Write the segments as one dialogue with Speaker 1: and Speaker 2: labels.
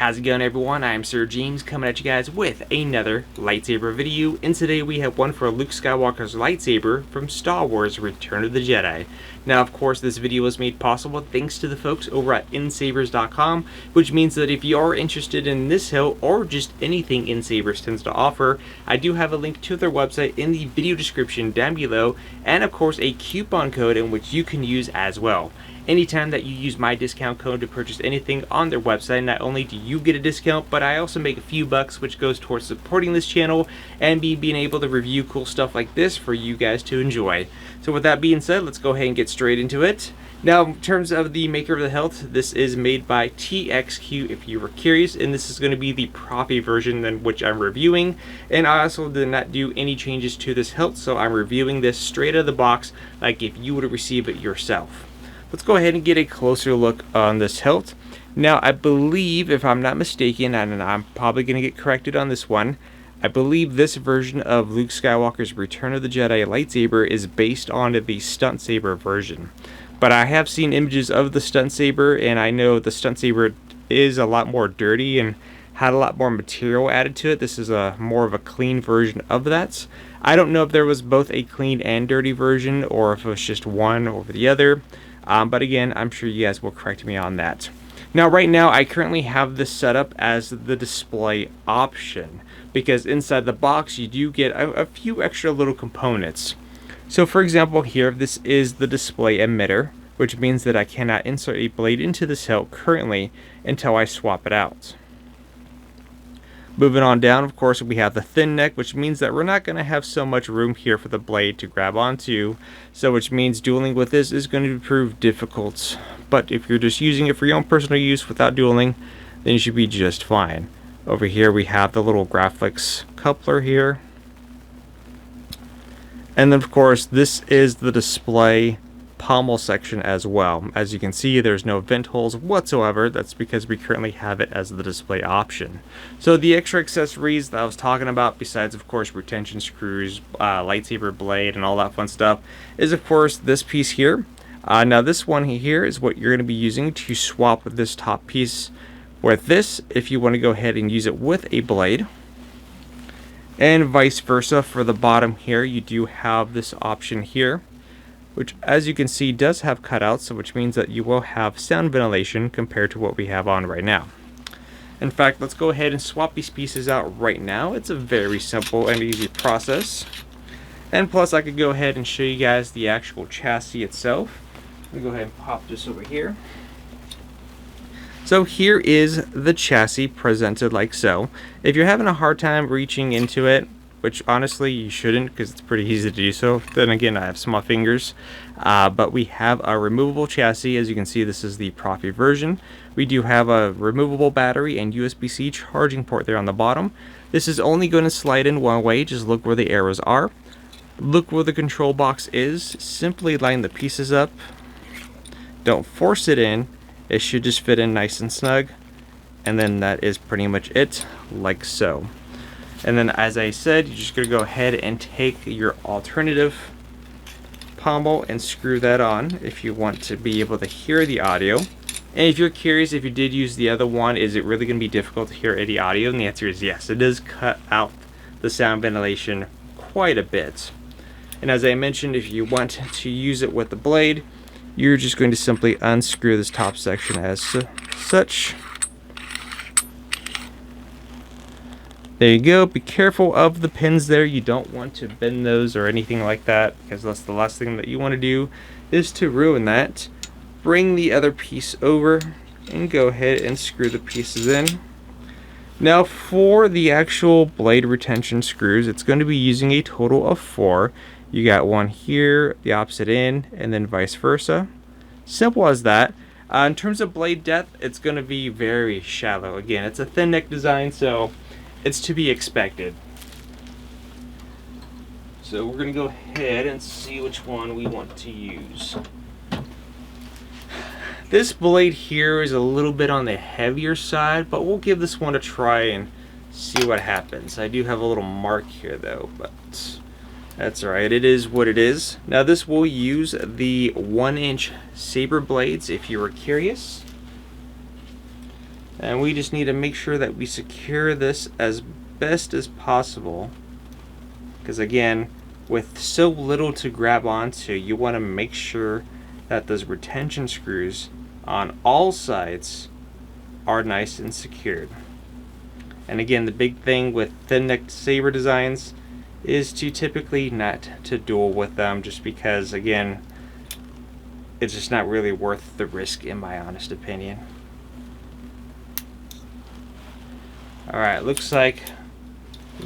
Speaker 1: How's it going, everyone? I'm Sir James coming at you guys with another lightsaber video, and today we have one for Luke Skywalker's lightsaber from Star Wars Return of the Jedi. Now, of course, this video was made possible thanks to the folks over at NSabers.com, which means that if you are interested in this hilt or just anything NSabers tends to offer, I do have a link to their website in the video description down below, and of course a coupon code in which you can use as well. Anytime that you use my discount code to purchase anything on their website, not only do you get a discount, but I also make a few bucks, which goes towards supporting this channel and being able to review cool stuff like this for you guys to enjoy. So with that being said, let's go ahead and get straight into it. Now, in terms of the maker of the hilt, this is made by TXQ if you were curious, and this is going to be the proppy version than which I'm reviewing. And I also did not do any changes to this hilt, so I'm reviewing this straight out of the box like if you would receive it yourself. Let's go ahead and get a closer look on this hilt. Now, I believe, if I'm not mistaken, and I'm probably going to get corrected on this one, I believe this version of Luke Skywalker's Return of the Jedi lightsaber is based on the Stunt Saber version. But I have seen images of the Stunt Saber, and I know the Stunt Saber is a lot more dirty and had a lot more material added to it. This is more of a clean version of that. I don't know if there was both a clean and dirty version, or if it was just one over the other. But again, I'm sure you guys will correct me on that. Now, right now, I currently have this set up as the display option, because inside the box, you do get a few extra little components. So, for example, here, this is the display emitter, which means that I cannot insert a blade into this hilt currently until I swap it out. Moving on down, of course, we have the thin neck, which means that we're not going to have so much room here for the blade to grab onto, so which means dueling with this is going to prove difficult. But if you're just using it for your own personal use without dueling, then you should be just fine. Over here we have the little graphics coupler here. And then, of course, this is the display pommel section as well. As you can see, there's no vent holes whatsoever. That's because we currently have it as the display option. So the extra accessories that I was talking about, besides of course retention screws, lightsaber blade, and all that fun stuff, is of course this piece here. Now this one here is what you're going to be using to swap this top piece with this if you want to go ahead and use it with a blade. And vice versa for the bottom here, you do have this option here, which, as you can see, does have cutouts, so which means that you will have sound ventilation compared to what we have on right now. In fact, let's go ahead and swap these pieces out right now. It's a very simple and easy process. And plus, I could go ahead and show you guys the actual chassis itself. Let me go ahead and pop this over here. So here is the chassis presented like so. If you're having a hard time reaching into it, which honestly you shouldn't, because it's pretty easy to do so. Then again, I have small fingers. But we have a removable chassis. As you can see, this is the proppy version. We do have a removable battery and USB-C charging port there on the bottom. This is only going to slide in one way. Just look where the arrows are. Look where the control box is. Simply line the pieces up. Don't force it in. It should just fit in nice and snug. And then that is pretty much it, like so. And then, as I said, you're just going to go ahead and take your alternative pommel and screw that on if you want to be able to hear the audio. And if you're curious, if you did use the other one, is it really going to be difficult to hear any audio? And the answer is yes. It does cut out the sound ventilation quite a bit. And as I mentioned, if you want to use it with the blade, you're just going to simply unscrew this top section as such. There you go. Be careful of the pins there. You don't want to bend those or anything like that, because that's the last thing that you want to do is to ruin that. Bring the other piece over and go ahead and screw the pieces in. Now for the actual blade retention screws, it's going to be using a total of 4. You got one here, the opposite end, and then vice versa. Simple as that. In terms of blade depth, it's going to be very shallow. Again, it's a thin neck design, so it's to be expected. So we're going to go ahead and see which one we want to use. This blade here is a little bit on the heavier side, but we'll give this one a try and see what happens. I do have a little mark here though, but that's alright. It is what it is. Now this will use the 1-inch saber blades if you were curious. And we just need to make sure that we secure this as best as possible. Because again, with so little to grab onto, you want to make sure that those retention screws on all sides are nice and secured. And again, the big thing with thin-necked saber designs is to typically not to duel with them, just because again, it's just not really worth the risk in my honest opinion. Alright, looks like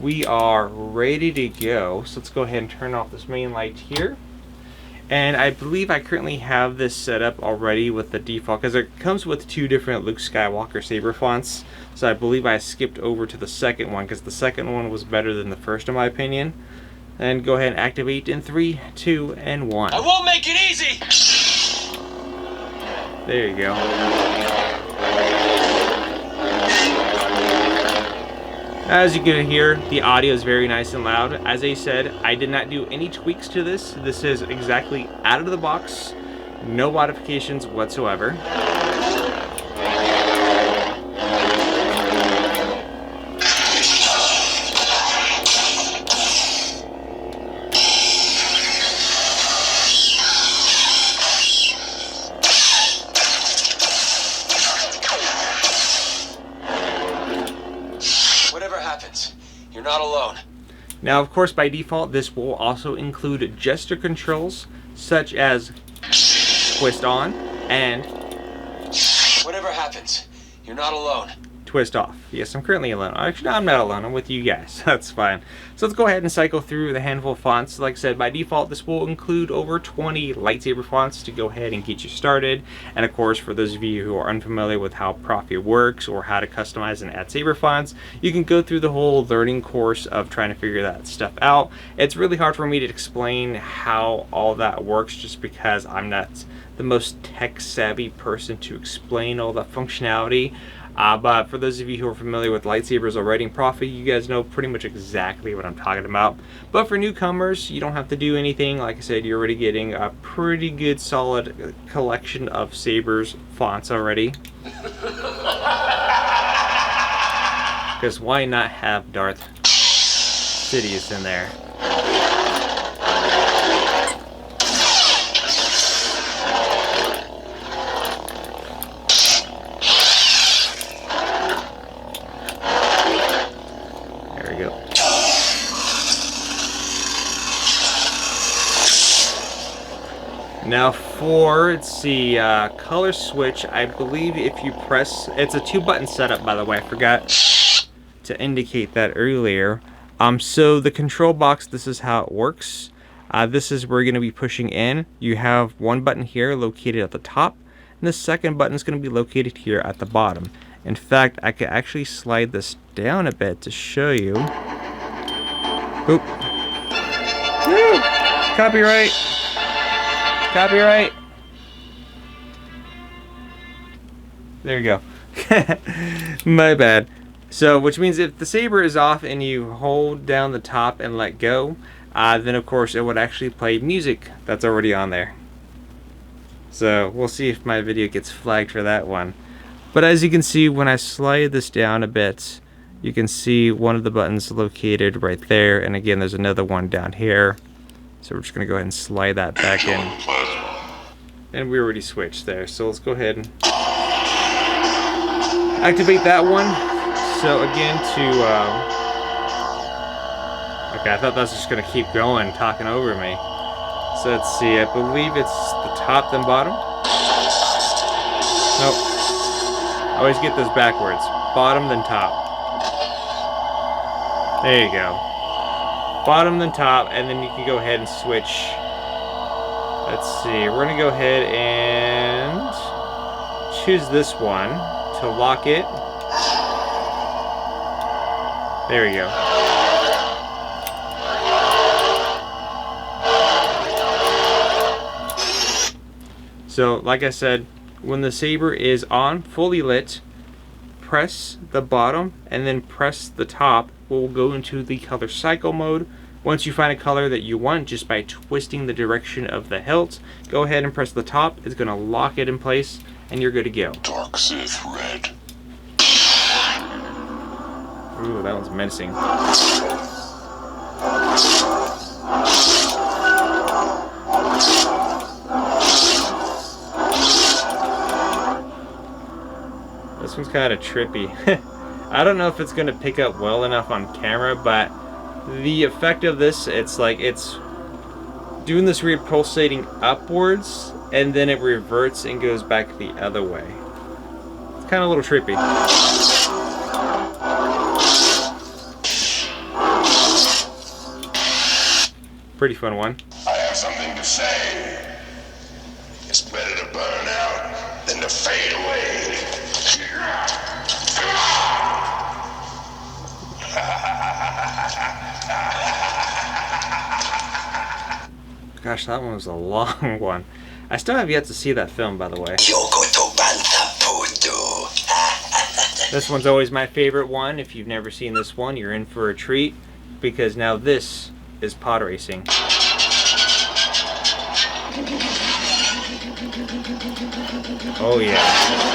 Speaker 1: we are ready to go. So let's go ahead and turn off this main light here. And I believe I currently have this set up already with the default, because it comes with 2 different Luke Skywalker saber fonts. So I believe I skipped over to the second one, because the second one was better than the first in my opinion. And go ahead and activate in 3, 2, and 1.
Speaker 2: I won't make it easy!
Speaker 1: There you go. As you can hear, the audio is very nice and loud. As I said, I did not do any tweaks to this. This is exactly out of the box. No modifications whatsoever.
Speaker 2: You're not alone.
Speaker 1: Now, of course, by default, this will also include gesture controls, such as twist on and
Speaker 2: whatever happens, you're not alone.
Speaker 1: Twist off. Yes, I'm currently alone. Actually, no, I'm not alone. I'm with you guys. That's fine. So let's go ahead and cycle through the handful of fonts. Like I said, by default, this will include over 20 lightsaber fonts to go ahead and get you started. And of course, for those of you who are unfamiliar with how Profi works or how to customize and add saber fonts, you can go through the whole learning course of trying to figure that stuff out. It's really hard for me to explain how all that works just because I'm not the most tech-savvy person to explain all that functionality. But for those of you who are familiar with lightsabers already in Profi, you guys know pretty much exactly what I'm talking about. But for newcomers, you don't have to do anything. Like I said, you're already getting a pretty good solid collection of sabers fonts already. Because why not have Darth Sidious in there? Now for, let's see, color switch, I believe if you press, it's a 2-button setup by the way, I forgot to indicate that earlier. So the control box, this is how it works. This is where you're going to be pushing in. You have one button here located at the top, and the second button is going to be located here at the bottom. In fact, I could actually slide this down a bit to show you. Oop. Woo! Copyright! Copyright. There you go. My bad. So, which means if the saber is off and you hold down the top and let go, then of course it would actually play music that's already on there. So, we'll see if my video gets flagged for that one. But as you can see, when I slide this down a bit, you can see one of the buttons located right there, and again there's another one down here. So we're just going to go ahead and slide that back in. And we already switched there. So let's go ahead and activate that one. So again okay, I thought that was just going to keep going, talking over me. So let's see, I believe it's the top then bottom. Nope. I always get this backwards. Bottom then top. There you go. Bottom then top, and then you can go ahead and switch. Let's see, we're going to go ahead and choose this one to lock it. There we go. So, like I said, when the saber is on, fully lit, press the bottom and then press the top. We'll go into the color cycle mode. Once you find a color that you want, just by twisting the direction of the hilt, go ahead and press the top. It's going to lock it in place, and you're good to go.
Speaker 2: Dark Sith Red.
Speaker 1: Ooh, that one's menacing. This one's kind of trippy. I don't know if it's going to pick up well enough on camera, but the effect of this, it's like it's doing this weird pulsating upwards, and then it reverts and goes back the other way. It's kind of a little trippy. Pretty fun one.
Speaker 3: I have something to say. It's better to burn out than to fade away.
Speaker 1: Gosh, that one was a long one. I still have yet to see that film, by the way. This one's always my favorite one. If you've never seen this one, you're in for a treat, because now this is pod racing. Oh yeah.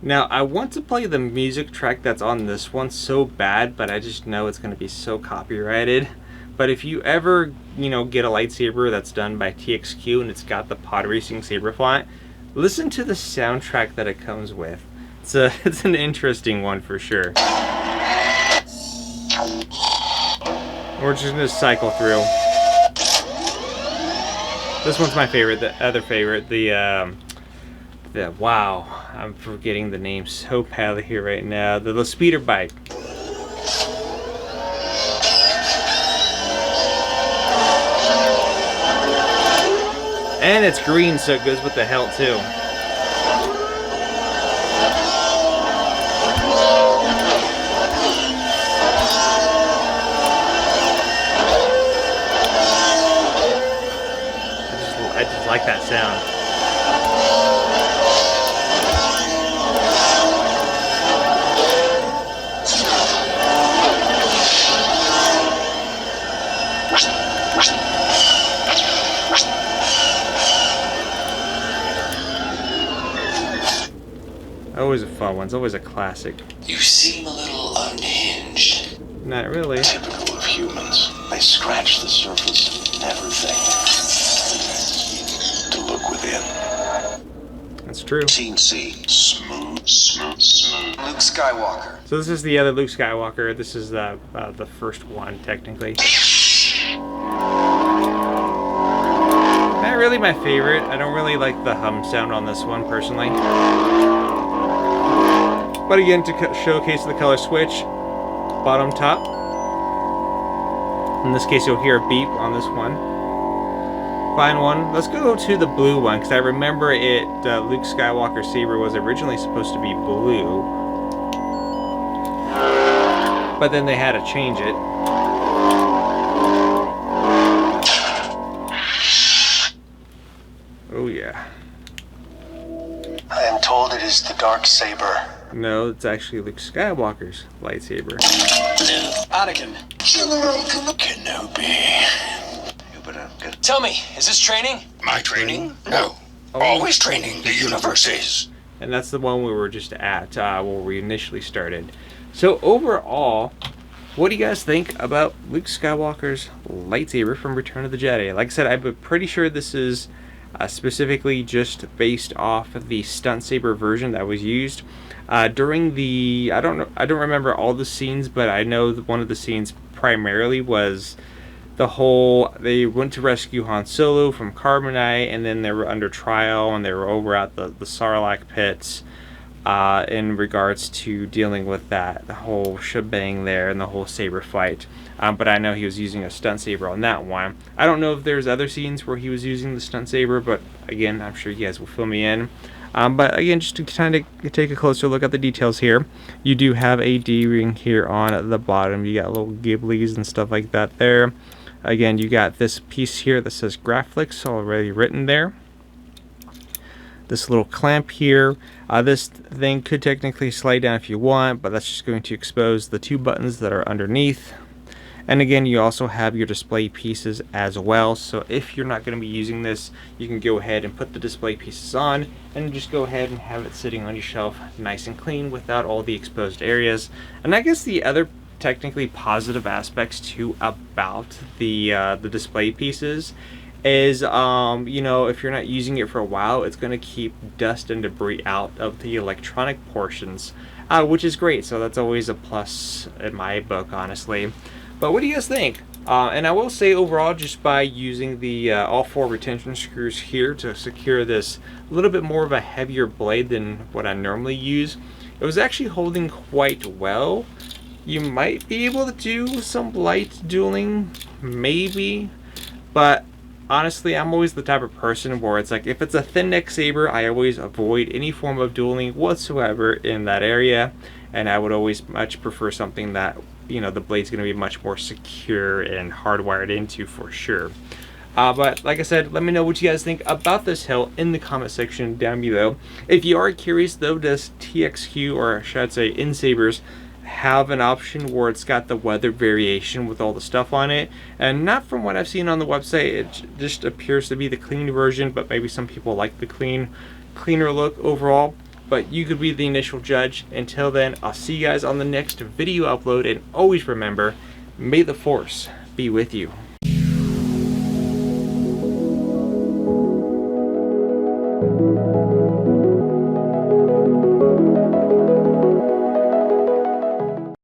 Speaker 1: Now, I want to play the music track that's on this one so bad, but I just know it's going to be so copyrighted. But if you ever, get a lightsaber that's done by TXQ and it's got the pod racing saber font, listen to the soundtrack that it comes with. It's an interesting one for sure. We're just going to cycle through. This one's my favorite. The other favorite, wow, I'm forgetting the name so badly here right now. The speeder bike. And it's green, so it goes with the Hilt too. I just like that sound. Always a fun one. It's always a classic.
Speaker 3: You seem a little unhinged.
Speaker 1: Not really.
Speaker 3: Typical of humans. They scratch the surface and never think to look within.
Speaker 1: That's true.
Speaker 3: Scene C. Smooth. Luke Skywalker.
Speaker 1: So this is the other Luke Skywalker. This is the first one, technically. Not really my favorite. I don't really like the hum sound on this one, personally. But again, to showcase the color switch, bottom top. In this case, you'll hear a beep on this one. Fine one. Let's go to the blue one, because I remember it. Luke Skywalker saber was originally supposed to be blue, but then they had to change it. Oh yeah.
Speaker 3: I am told it is the dark saber.
Speaker 1: No, it's actually Luke Skywalker's lightsaber.
Speaker 2: Anakin.
Speaker 3: General Kenobi.
Speaker 2: Tell me, is this training?
Speaker 3: My training? No. Always training. The universe is.
Speaker 1: And that's the one we were just at, where we initially started. So overall, what do you guys think about Luke Skywalker's lightsaber from Return of the Jedi? Like I said, I'm pretty sure this is specifically just based off of the stunt saber version that was used during the. I don't remember all the scenes, but I know that one of the scenes primarily was the whole. They went to rescue Han Solo from Carbonite, and then they were under trial, and they were over at the Sarlacc pits. In regards to dealing with the whole shebang there and the whole saber fight. But I know he was using a stunt saber on that one. I don't know if there's other scenes where he was using the stunt saber, but again, I'm sure you guys will fill me in. But again, just to kind of take a closer look at the details here, you do have a D-ring here on the bottom. You got little gibblies and stuff like that there. Again, you got this piece here that says graphics already written there. this little clamp here. This thing could technically slide down if you want, but that's just going to expose the 2 buttons that are underneath. And again, you also have your display pieces as well. So if you're not going to be using this, you can go ahead and put the display pieces on and just go ahead and have it sitting on your shelf nice and clean without all the exposed areas. And I guess the other technically positive aspects too about the display pieces is, you know, if you're not using it for a while, it's going to keep dust and debris out of the electronic portions, which is great. So that's always a plus in my book, honestly. But what do you guys think? And I will say overall, just by using the all 4 retention screws here to secure this a little bit more of a heavier blade than what I normally use, it was actually holding quite well. You might be able to do some light dueling, maybe, but honestly, I'm always the type of person where it's like, if it's a thin neck saber, I always avoid any form of dueling whatsoever in that area, and I would always much prefer something that, you know, the blade's going to be much more secure and hardwired into for sure. But like I said, let me know what you guys think about this hilt in the comment section down below. If you are curious though, does TXQ, or should I say NSabers, have an option where it's got the weather variation with all the stuff on it? And not from what I've seen on the website, it just appears to be the clean version, but maybe some people like the cleaner look overall. But you could be the initial judge. Until then, I'll see you guys on the next video upload, and always remember, may the Force be with you.